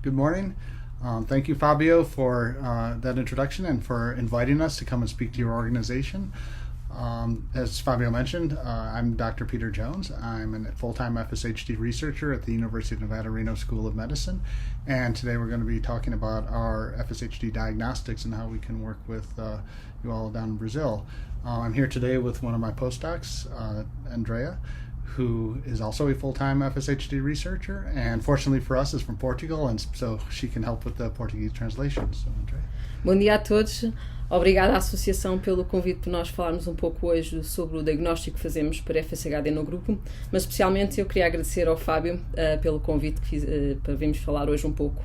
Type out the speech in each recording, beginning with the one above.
Good morning. Thank you, Fabio, for that introduction and for inviting us to come and speak to your organization. As Fabio mentioned, I'm Dr. Peter Jones. I'm a full-time FSHD researcher at the University of Nevada, Reno School of Medicine. And today we're going to be talking about our FSHD diagnostics and how we can work with you all down in Brazil. I'm here today with one of my postdocs, Andrea, who is also a full-time FSHD researcher, and fortunately for us is from Portugal, and so she can help with the Portuguese translation. So, Andrea. Bom dia a todos. Obrigada à Associação pelo convite para nós falarmos um pouco hoje sobre o diagnóstico que fazemos para FSHD no grupo, mas especialmente eu queria agradecer ao Fábio pelo convite para virmos falar hoje um pouco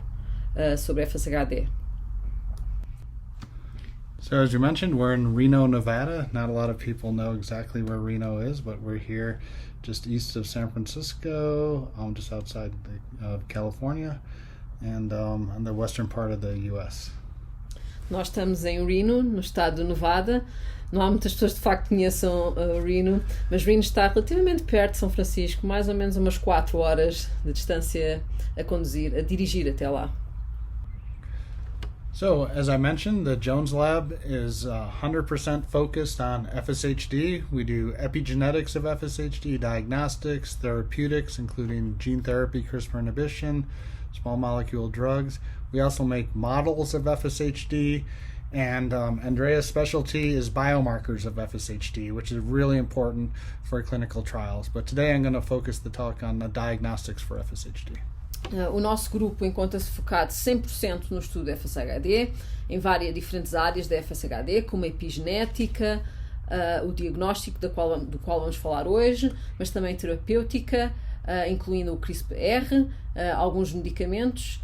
sobre FSHD. So as you mentioned, we're in Reno, Nevada. Not a lot of people know exactly where Reno is, but we're here just east of San Francisco, just outside of California, and on the western part of the U.S. Nós estamos em Reno, no estado de Nevada. Não há muitas pessoas de facto que conheçam Reno, mas Reno está relativamente perto de São Francisco, mais ou menos umas 4 horas de distância a dirigir até lá. So, as I mentioned, the Jones Lab is 100% focused on FSHD. We do epigenetics of FSHD, diagnostics, therapeutics, including gene therapy, CRISPR inhibition, small molecule drugs. We also make models of FSHD, and Andrea's specialty is biomarkers of FSHD, which is really important for clinical trials. But today I'm going to focus the talk on the diagnostics for FSHD. O nosso grupo encontra-se focado 100% no estudo de FSHD, em várias diferentes áreas da FSHD, como a epigenética, o diagnóstico do qual vamos falar hoje, mas também terapêutica, incluindo o CRISPR, alguns medicamentos,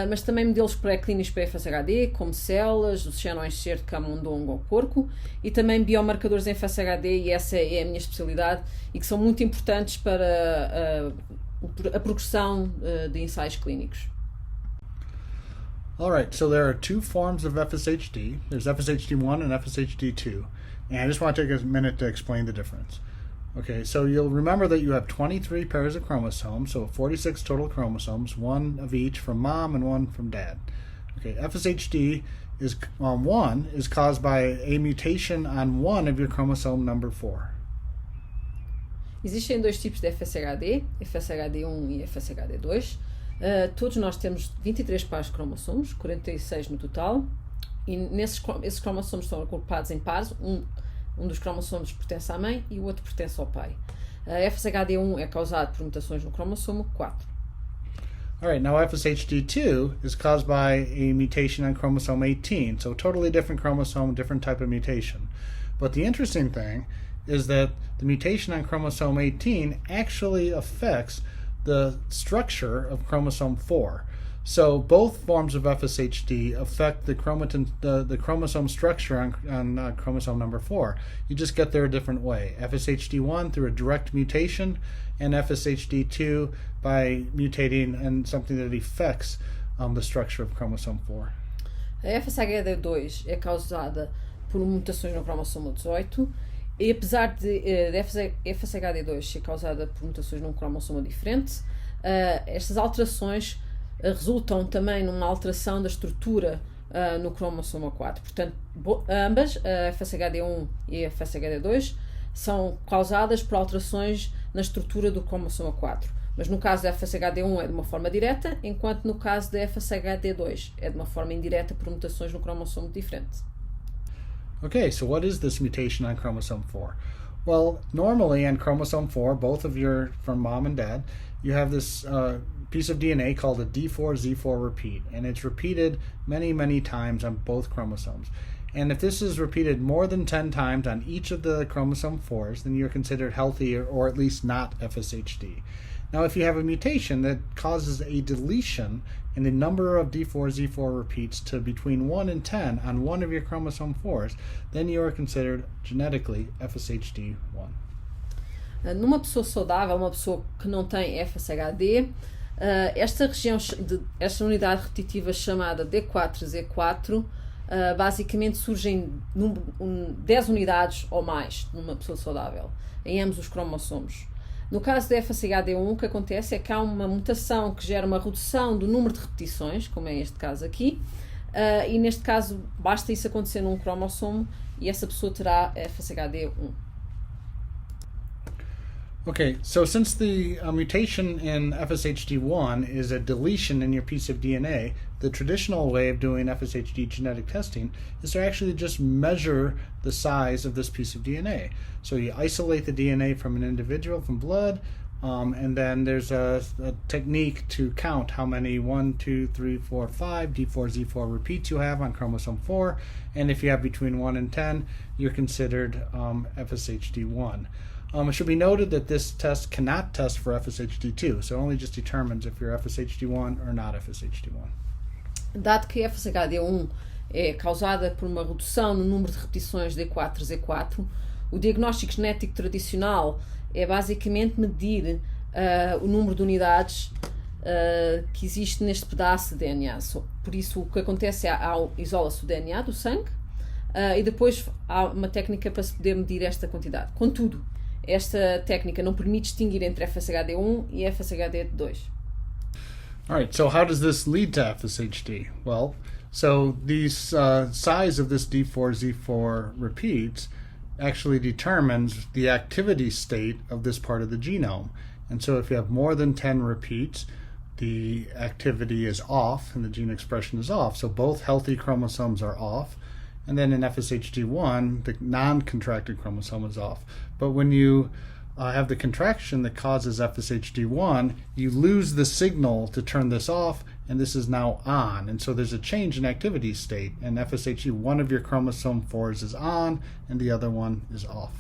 mas também modelos pré-clínicos para FSHD, como células, o xenoenxerto camundongo ou porco, e também biomarcadores em FSHD, e essa é a minha especialidade, e que são muito importantes para a progressão de ensaios clínicos. Alright, so there are two forms of FSHD. There's FSHD1 and FSHD2. And I just want to take a minute to explain the difference. Okay, so you'll remember that you have 23 pairs of chromosomes, so 46 total chromosomes, one of each from mom and one from dad. Okay, FSHD is caused by a mutation on one of your chromosome number 4. Existem dois tipos de FSHD, FSHD1 e FSHD2. Todos nós temos 23 pares de cromossomos, 46 no total, e esses cromossomos são agrupados em pares. Um dos cromossomos pertence à mãe e o outro pertence ao pai. FSHD1 é causado por mutações no cromossomo 4. Alright, now FSHD2 is caused by a mutation on chromosome 18, so totally different chromosome, different type of mutation. But the interesting thing is that the mutation on chromosome 18 actually affects the structure of chromosome 4. So both forms of FSHD affect the chromosome structure on chromosome number 4. You just get there a different way. FSHD1 through a direct mutation, and FSHD2 by mutating in something that affects the structure of chromosome 4. A FSHD2 é causada por mutações no cromossomo 18. E apesar de FSHD2 ser causada por mutações num cromossomo diferente, estas alterações resultam também numa alteração da estrutura no cromossomo 4. Portanto, ambas, a FSHD1 e a FSHD2, são causadas por alterações na estrutura do cromossomo 4. Mas no caso da FSHD1 é de uma forma direta, enquanto no caso da FSHD2 é de uma forma indireta por mutações no cromossomo diferente. Okay, so what is this mutation on chromosome 4? Well, normally on chromosome 4, both of your from mom and dad, you have this piece of DNA called a D4Z4 repeat, and it's repeated many, many times on both chromosomes. And if this is repeated more than 10 times on each of the chromosome 4s, then you're considered healthy or at least not FSHD. Now, if you have a mutation that causes a deletion in the number of D4Z4 repeats to between 1 and 10 on one of your chromosome 4s, then you are considered genetically FSHD1. Numa pessoa saudável, uma pessoa que não tem FSHD, esta unidade repetitiva chamada D4Z4 basicamente surgem 10 unidades ou mais numa pessoa saudável, em ambos os cromossomos. No caso da FSHD1, o que acontece é que há uma mutação que gera uma redução do número de repetições, como é este caso aqui, e neste caso basta isso acontecer num cromossomo e essa pessoa terá FSHD1. Okay, so since the mutation in FSHD1 is a deletion in your piece of DNA, the traditional way of doing FSHD genetic testing is to actually just measure the size of this piece of DNA. So you isolate the DNA from an individual from blood, and then there's a technique to count how many 1, 2, 3, 4, 5 D4Z4 repeats you have on chromosome 4, and if you have between 1 and 10, you're considered FSHD1. It should be noted that this test cannot test for FSHD2, so it only just determines if you're FSHD1 or not FSHD1. Dado que a FSHD1 é causada por uma redução no número de repetições D4Z4, o diagnóstico genético tradicional é basicamente medir o número de unidades que existe neste pedaço de DNA. Por isso, o que acontece é isola-se o DNA do sangue e depois há uma técnica para se poder medir esta quantidade. Contudo, esta técnica não permite distinguir entre FSHD1 e FSHD2. All right, so how does this lead to FSHD? Well, so the size of this D4Z4 repeats actually determines the activity state of this part of the genome. And so if you have more than 10 repeats, the activity is off and the gene expression is off. So both healthy chromosomes are off. And then in FSHD1, the non-contracted chromosome is off. But when you have the contraction that causes FSHD1, you lose the signal to turn this off, and this is now on. And so there's a change in activity state. And FSHD, one of your chromosome 4s is on, and the other one is off.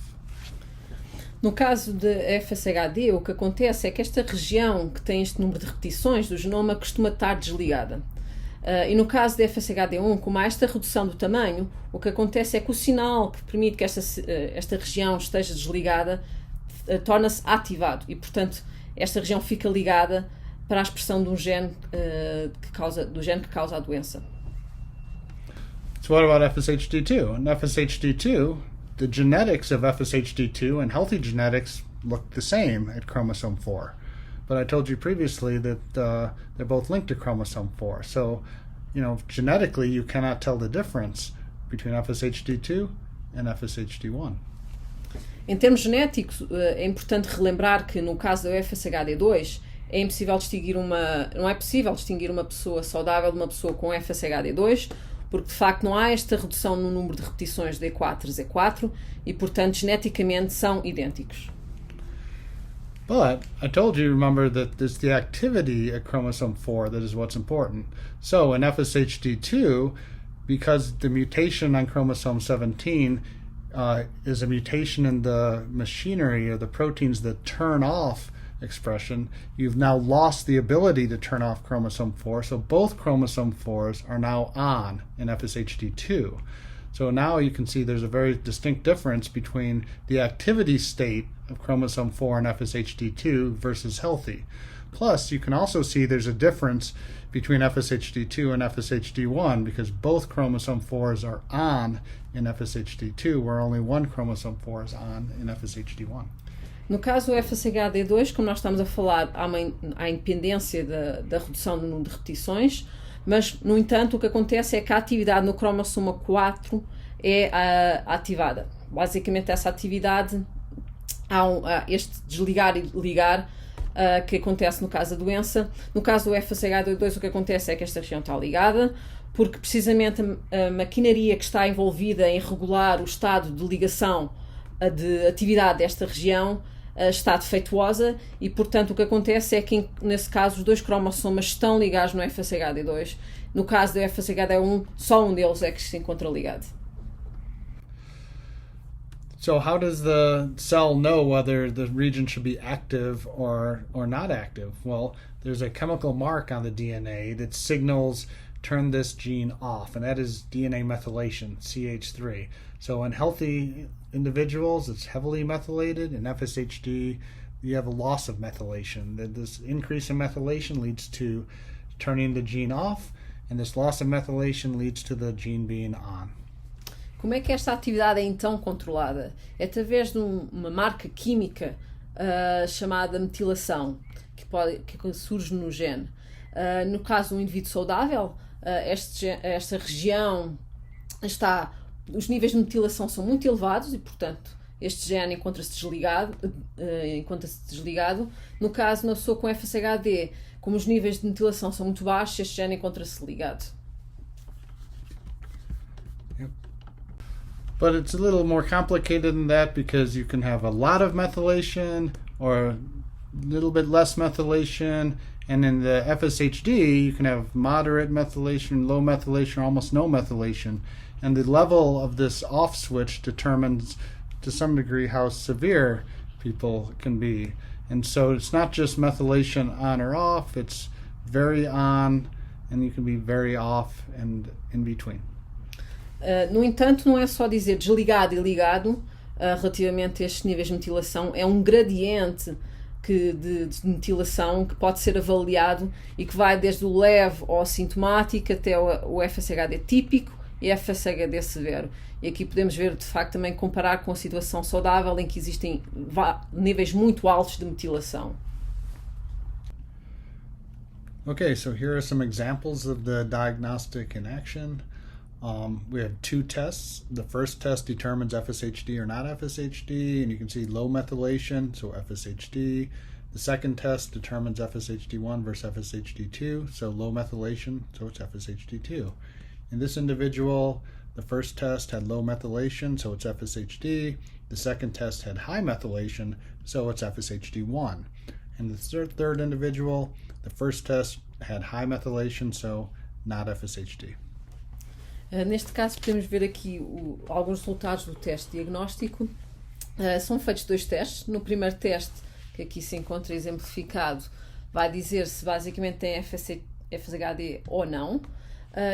No caso de FSHD, o que acontece é que esta região que tem este número de repetições do genoma costuma estar desligada. E no caso de FSHD1, como há esta redução do tamanho, o que acontece é que o sinal que permite que esta região esteja desligada torna-se ativado e, portanto, esta região fica ligada para a expressão de um gene que causa a doença. So what about FSHD2? In FSHD2, the genetics of FSHD2 and healthy genetics look the same at chromosome 4. But I told you previously that they're both linked to chromosome 4. So, genetically, you cannot tell the difference between FSHD2 and FSHD1. Em termos genéticos, é importante relembrar que no caso do FSHD2 não é possível distinguir uma pessoa saudável de uma pessoa com FSHD2, porque de facto não há esta redução no número de repetições de D4Z4 e, portanto, geneticamente são idênticos. But I told you, remember, that it's the activity at chromosome 4 that is what's important. So in FSHD2, because the mutation on chromosome 17 is a mutation in the machinery or the proteins that turn off expression, you've now lost the ability to turn off chromosome 4. So both chromosome 4s are now on in FSHD2. So now you can see there's a very distinct difference between the activity state of chromosome 4 and FSHD2 versus healthy. Plus, you can also see there's a difference between FSHD2 and FSHD1 because both chromosome 4s are on in FSHD2, where only one chromosome 4 is on in FSHD1. No caso do FSHD2, como nós estamos a falar, há a independência da redução do número de repetições, mas, no entanto, o que acontece é que a atividade no cromossoma 4 é ativada. Basicamente, essa atividade, há este desligar e ligar que acontece no caso da doença. No caso do FSHD2, o que acontece é que esta região está ligada, porque precisamente a maquinaria que está envolvida em regular o estado de ligação de atividade desta região está defeituosa e, portanto, o que acontece é que, nesse caso, os dois cromossomas estão ligados no FSHD2. No caso do FSHD1, só um deles é que se encontra ligado. So how does the cell know whether the region should be active or not active? Well, there's a chemical mark on the DNA that signals turn this gene off, and that is DNA methylation, CH3. So in healthy individuals, it's heavily methylated. In FSHD, you have a loss of methylation. This increase in methylation leads to turning the gene off, and this loss of methylation leads to the gene being on. Como é que esta atividade é então controlada? É através de uma marca química chamada metilação, que surge no gene. No caso de um indivíduo saudável, esta região os níveis de metilação são muito elevados e, portanto, este gene encontra-se desligado. No caso de uma pessoa com FSHD, como os níveis de metilação são muito baixos, este gene encontra-se ligado. But it's a little more complicated than that because you can have a lot of methylation or a little bit less methylation. And in the FSHD, you can have moderate methylation, low methylation, or almost no methylation. And the level of this off switch determines, to some degree, how severe people can be. And so it's not just methylation on or off, it's very on, and you can be very off and in between. No entanto, não é só dizer desligado e ligado relativamente a estes níveis de metilação, é um gradiente de metilação que pode ser avaliado e que vai desde o leve ao assintomático até o FSHD típico e FSHD severo. E aqui podemos ver, de facto, também comparar com a situação saudável em que existem níveis muito altos de metilação. Okay, so here are some examples of the diagnostic in action. We have two tests. The first test determines FSHD or not FSHD, and you can see low methylation, so FSHD. The second test determines FSHD1 versus FSHD2, so low methylation, so it's FSHD2. In this individual, the first test had low methylation, so it's FSHD. The second test had high methylation, so it's FSHD1. In the third individual, the first test had high methylation, so not FSHD. Neste caso, podemos ver aqui alguns resultados do teste diagnóstico. São feitos dois testes. No primeiro teste, que aqui se encontra exemplificado, vai dizer se basicamente tem FSHD ou não.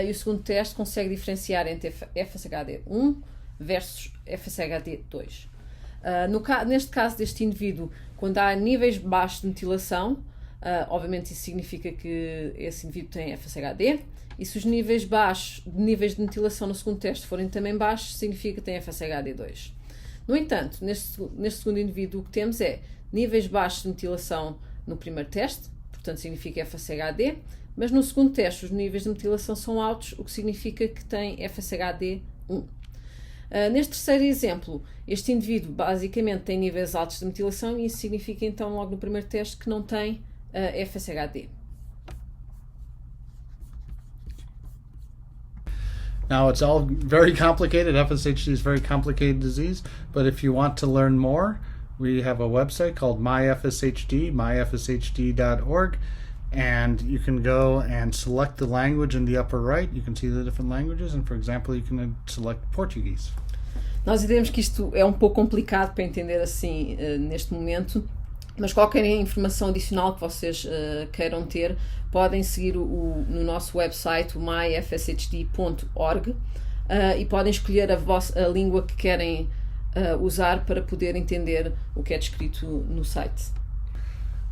E o segundo teste consegue diferenciar entre FSHD1 versus FSHD2. Neste caso deste indivíduo, quando há níveis baixos de metilação, obviamente isso significa que esse indivíduo tem FSHD. E se os níveis de metilação no segundo teste forem também baixos, significa que tem FSHD2. No entanto, neste segundo indivíduo o que temos é níveis baixos de metilação no primeiro teste, portanto significa FSHD, mas no segundo teste os níveis de metilação são altos, o que significa que tem FSHD1. Neste terceiro exemplo, este indivíduo basicamente tem níveis altos de metilação e isso significa então logo no primeiro teste que não tem FSHD. Now, it's all very complicated. FSHD is a very complicated disease, but if you want to learn more, we have a website called myfshd, myfshd.org, and you can go and select the language in the upper right. You can see the different languages, and for example, you can select Portuguese. Nós entendemos que isto é um pouco complicado para entender assim neste momento, mas qualquer informação adicional que vocês queiram ter, podem seguir no nosso website, o myfshd.org, e podem escolher a língua que querem usar para poder entender o que é descrito no site.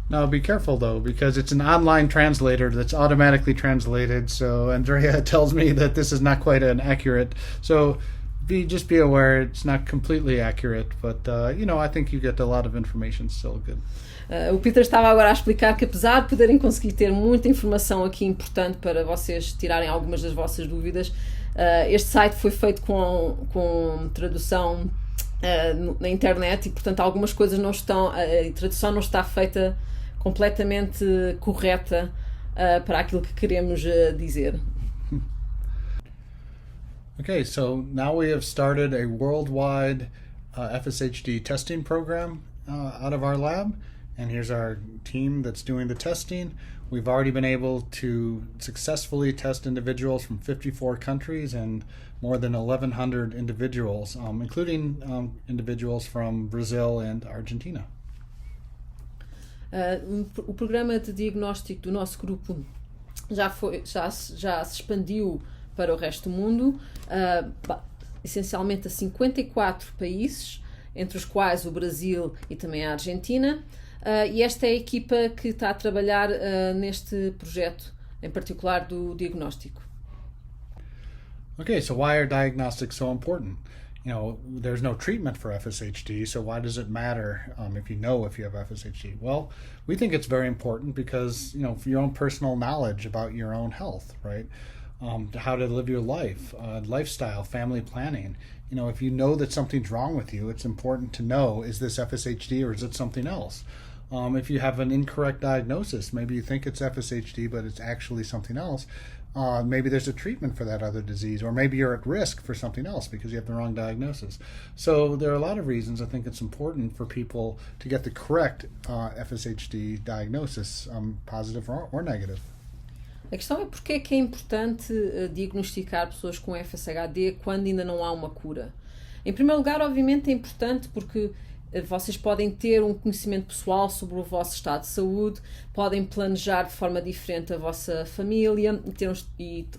Now, be careful though, because it's an online translator that's automatically translated, so Andrea tells me that this is not quite an accurate, so just be aware it's not completely accurate, but I think you get a lot of information still good. O Peter estava agora a explicar que apesar de poderem conseguir ter muita informação aqui importante para vocês tirarem algumas das vossas dúvidas, este site foi feito com tradução na internet e portanto algumas coisas não estão, a tradução não está feita completamente correta para aquilo que queremos dizer. Okay, so now we have started a worldwide FSHD testing program out of our lab, and here's our team that's doing the testing. We've already been able to successfully test individuals from 54 countries and more than 1,100 individuals, including individuals from Brazil and Argentina. O programa de diagnóstico do nosso grupo já se expandiu para o resto do mundo, essencialmente a 54 países, entre os quais o Brasil e também a Argentina, e esta é a equipa que está a trabalhar neste projeto, em particular do diagnóstico. Okay, so why are diagnostics so important? there's no treatment for FSHD, so why does it matter if you have FSHD? Well, we think it's very important because, for your own personal knowledge about your own health, right? How to live your life, lifestyle, family planning. If you know that something's wrong with you, it's important to know, is this FSHD or is it something else? If you have an incorrect diagnosis, maybe you think it's FSHD, but it's actually something else, maybe there's a treatment for that other disease, or maybe you're at risk for something else because you have the wrong diagnosis. So there are a lot of reasons I think it's important for people to get the correct FSHD diagnosis, positive or negative. A questão é porque é que é importante diagnosticar pessoas com FSHD quando ainda não há uma cura. Em primeiro lugar, obviamente, é importante porque vocês podem ter um conhecimento pessoal sobre o vosso estado de saúde, podem planejar de forma diferente a vossa família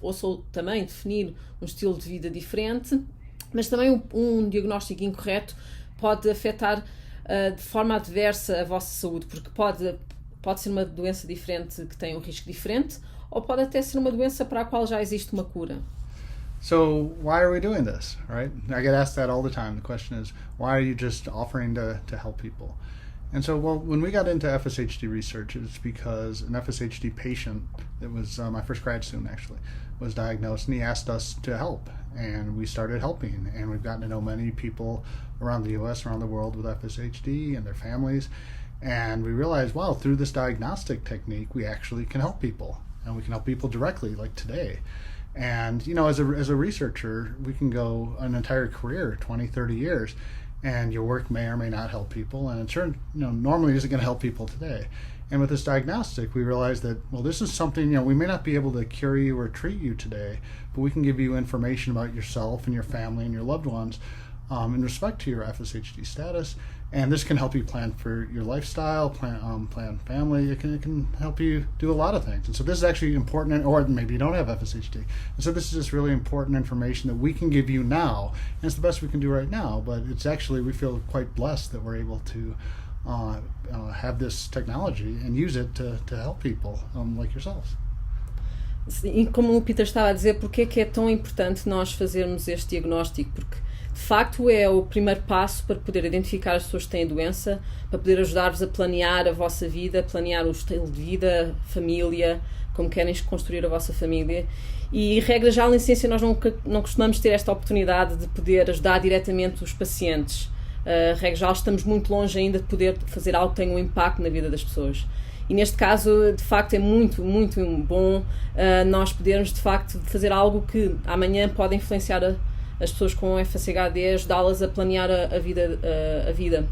ou também definir um estilo de vida diferente, mas também um diagnóstico incorreto pode afetar de forma adversa a vossa saúde, porque pode ser uma doença diferente que tem um risco diferente, ou pode até ser uma doença para a qual já existe uma cura. So why are we doing this, right? I get asked that all the time. The question is, why are you just offering to help people? And so, when we got into FSHD research, it's because an FSHD patient, that was my first grad student actually, was diagnosed, and he asked us to help. And we started helping, and we've gotten to know many people around the U.S., around the world with FSHD and their families. And we realized, wow, through this diagnostic technique, we actually can help people. And we can help people directly, like today. And, as a researcher, we can go an entire career, 20, 30 years, and your work may or may not help people. And it sure, normally isn't going to help people today. And with this diagnostic, we realized that, well, this is something, we may not be able to cure you or treat you today, but we can give you information about yourself and your family and your loved ones in respect to your FSHD status. And this can help you plan for your lifestyle, plan family. It can help you do a lot of things. And so this is actually important, or maybe you don't have FSHD. And so this is just really important information that we can give you now. And it's the best we can do right now, but it's actually, we feel quite blessed that we're able to have this technology and use it to help people like yourselves. E como o Peter estava a dizer, porque é que é tão importante nós fazermos este diagnóstico? Porque de facto é o primeiro passo para poder identificar as pessoas que têm a doença, para poder ajudar-vos a planear a vossa vida, planear o estilo de vida, família, como querem construir a vossa família. E, regra geral, em ciência, nós não costumamos ter esta oportunidade de poder ajudar diretamente os pacientes. Regra geral, estamos muito longe ainda de poder fazer algo que tenha um impacto na vida das pessoas. E neste caso, de facto, é muito, muito bom nós podermos, de facto, fazer algo que amanhã pode influenciar as pessoas com FSHD, ajudá-las a planear a vida.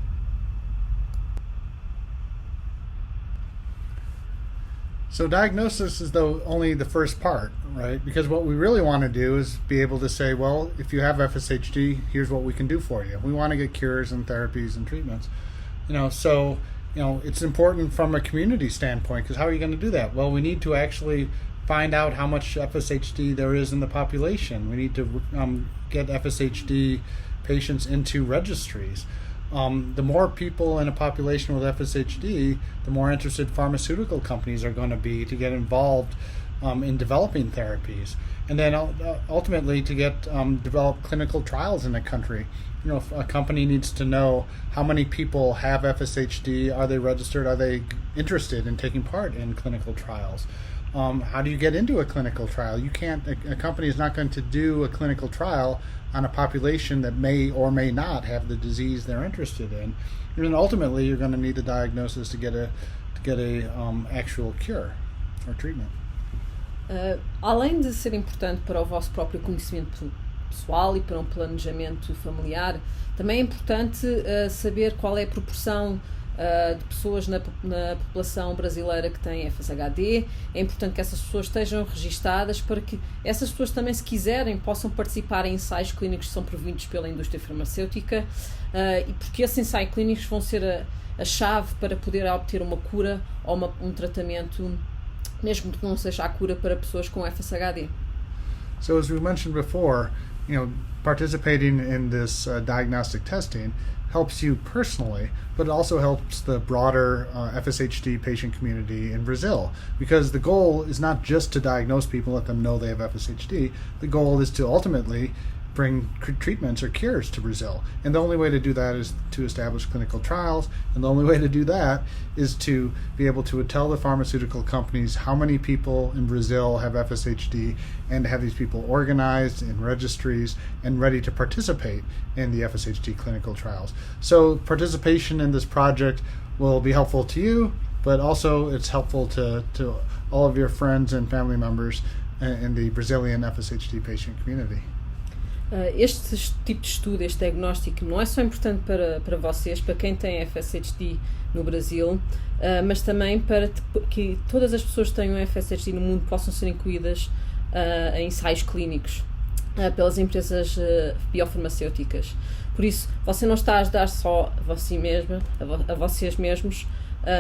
So diagnosis is only the first part, right? Because what we really want to do is be able to say, well, if you have FSHD, here's what we can do for you. We want to get cures and therapies and treatments. So it's important from a community standpoint, because how are you going to do that? Well, we need to actually find out how much FSHD there is in the population. We need to get FSHD patients into registries. The more people in a population with FSHD, the more interested pharmaceutical companies are going to be to get involved in developing therapies. And then ultimately to get develop clinical trials in the country. If a company needs to know how many people have FSHD, are they registered, are they interested in taking part in clinical trials? How do you get into a clinical trial? You can't. A company is not going to do a clinical trial on a population that may or may not have the disease they're interested in. And then ultimately, you're going to need the diagnosis to get a actual cure or treatment. Além de ser importante para o vosso próprio conhecimento pessoal e para um planejamento familiar, também é importante saber qual é a proporção de pessoas na população brasileira que têm FSHD. É importante que essas pessoas estejam registadas para que essas pessoas também, se quiserem, possam participar em ensaios clínicos que são provindos pela indústria farmacêutica, e porque esses ensaios clínicos vão ser a chave para poder obter uma cura ou um tratamento, mesmo que não seja a cura para pessoas com FSHD. So as we mentioned before, participating in this diagnostic testing helps you personally, but it also helps the broader FSHD patient community in Brazil, because the goal is not just to diagnose people, let them know they have FSHD. The goal is to ultimately bring treatments or cures to Brazil. And the only way to do that is to establish clinical trials. And the only way to do that is to be able to tell the pharmaceutical companies how many people in Brazil have FSHD and have these people organized in registries and ready to participate in the FSHD clinical trials. So participation in this project will be helpful to you, but also it's helpful to all of your friends and family members in the Brazilian FSHD patient community. Este tipo de estudo, este diagnóstico, não é só importante para vocês, para quem tem FSHD no Brasil, mas também para que todas as pessoas que tenham FSHD no mundo possam ser incluídas em ensaios clínicos pelas empresas biofarmacêuticas. Por isso, você não está a ajudar só a vocês mesmos,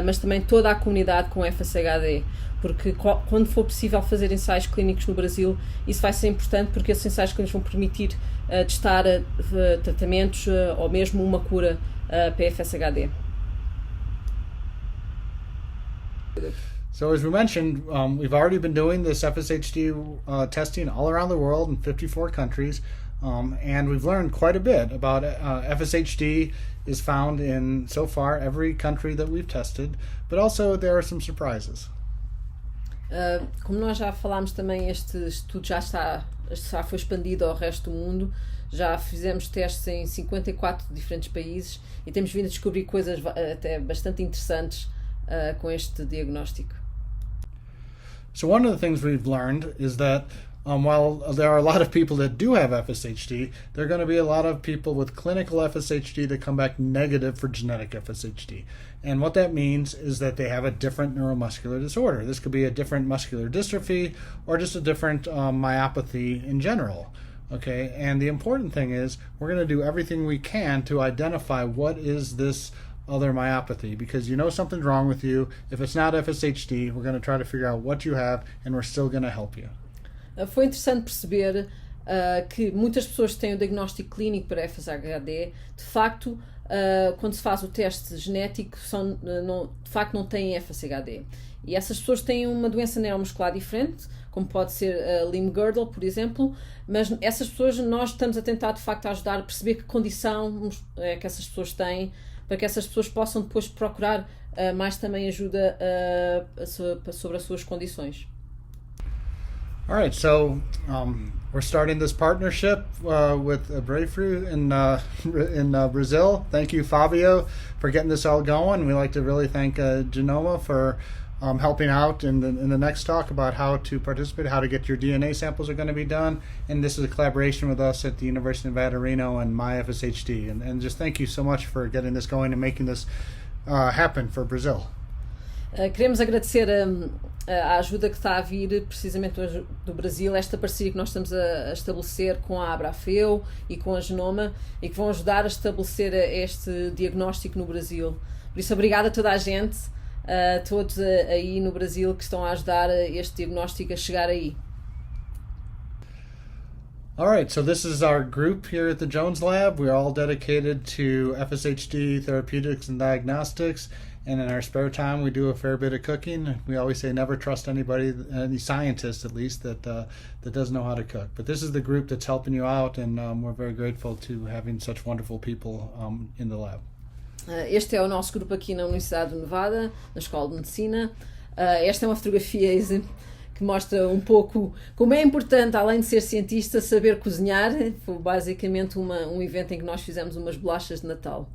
mas também toda a comunidade com FSHD, porque quando for possível fazer ensaios clínicos no Brasil, isso vai ser importante, porque esses ensaios clínicos vão permitir testar tratamentos ou mesmo uma cura para FSHD. So as we mentioned, we've already been doing this FSHD testing all around the world in 54 countries, and we've learned quite a bit about FSHD is found in, so far, every country that we've tested, but also there are some surprises. Como nós já falámos também, este estudo já foi expandido ao resto do mundo. Já fizemos testes em 54 diferentes países e temos vindo a descobrir coisas até bastante interessantes com este diagnóstico. So one of the things we've learned is that while there are a lot of people that do have FSHD, there are going to be a lot of people with clinical FSHD that come back negative for genetic FSHD. And what that means is that they have a different neuromuscular disorder. This could be a different muscular dystrophy or just a different myopathy in general. Okay, and the important thing is we're going to do everything we can to identify what is this other myopathy, because you know something's wrong with you. If it's not FSHD, we're going to try to figure out what you have, and we're still going to help you. Foi interessante perceber que muitas pessoas que têm o diagnóstico clínico para FSHD, de facto, quando se faz o teste genético, de facto não têm FSHD. E essas pessoas têm uma doença neuromuscular diferente, como pode ser a limb-girdle, por exemplo, mas essas pessoas, nós estamos a tentar, de facto, ajudar a perceber que condição que essas pessoas têm, para que essas pessoas possam depois procurar mais também ajuda sobre as suas condições. All right, so we're starting this partnership with Abrafeu in Brazil. Thank you, Fabio, for getting this all going. We'd like to really thank Genoma for helping out in the next talk about how to participate, how to get your DNA samples are going to be done. And this is a collaboration with us at the University of Nevada, Reno and MyFSHD. And just thank you so much for getting this going and making this happen for Brazil. Queremos agradecer a ajuda que está a vir precisamente do Brasil, esta parceria que nós estamos a estabelecer com a Abrafeu e com a Genoma e que vão ajudar a estabelecer este diagnóstico no Brasil. Por isso, obrigada a toda a gente, a todos aí no Brasil que estão a ajudar este diagnóstico a chegar aí. All right, so this is our group here at the Jones Lab. We're all dedicated to FSHD therapeutics and diagnostics. And in our spare time, we do a fair bit of cooking. We always say never trust anybody, any scientist at least, that doesn't know how to cook. But this is the group that's helping you out, and we're very grateful to having such wonderful people in the lab. Este é o nosso grupo aqui na Universidade de Nevada, na Escola de Medicina. Esta é uma fotografia que mostra um pouco como é importante, além de ser cientista, saber cozinhar. Foi basicamente um evento em que nós fizemos umas bolachas de Natal.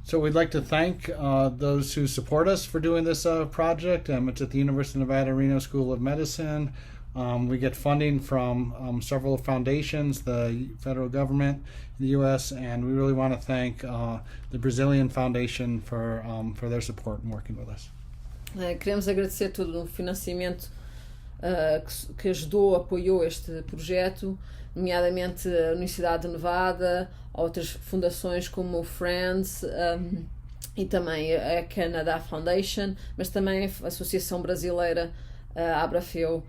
So we'd like to thank those who support us for doing this project. It's at the University of Nevada, Reno School of Medicine. We get funding from several foundations, the federal government, the U.S., and we really want to thank the Brazilian Foundation for their support in working with us. Queremos agradecer todo o financiamento que apoiou este projeto, nomeadamente a Universidade de Nevada, outras fundações como o Friends e também a Canada Foundation, mas também a Associação Brasileira, a Abrafeu,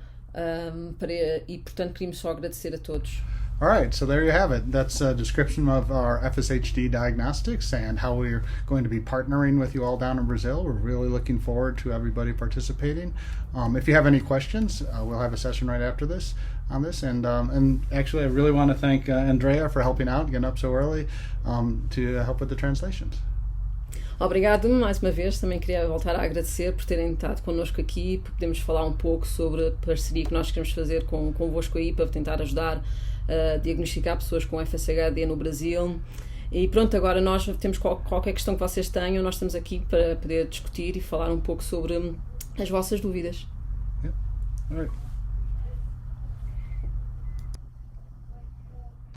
e portanto queríamos só agradecer a todos. All right, so there you have it. That's a description of our FSHD diagnostics and how we're going to be partnering with you all down in Brazil. We're really looking forward to everybody participating. If you have any questions, we'll have a session right after this on this. And actually, I really want to thank Andrea for helping out, getting up so early to help with the translations. Obrigado mais uma vez, também queria voltar a agradecer por terem estado connosco aqui, por podermos falar um pouco sobre a parceria que nós queremos fazer convosco aí para tentar ajudar a diagnosticar pessoas com FSHD no Brasil. E pronto, agora nós temos qualquer questão que vocês tenham, nós estamos aqui para poder discutir e falar um pouco sobre as vossas dúvidas. Yeah. All right.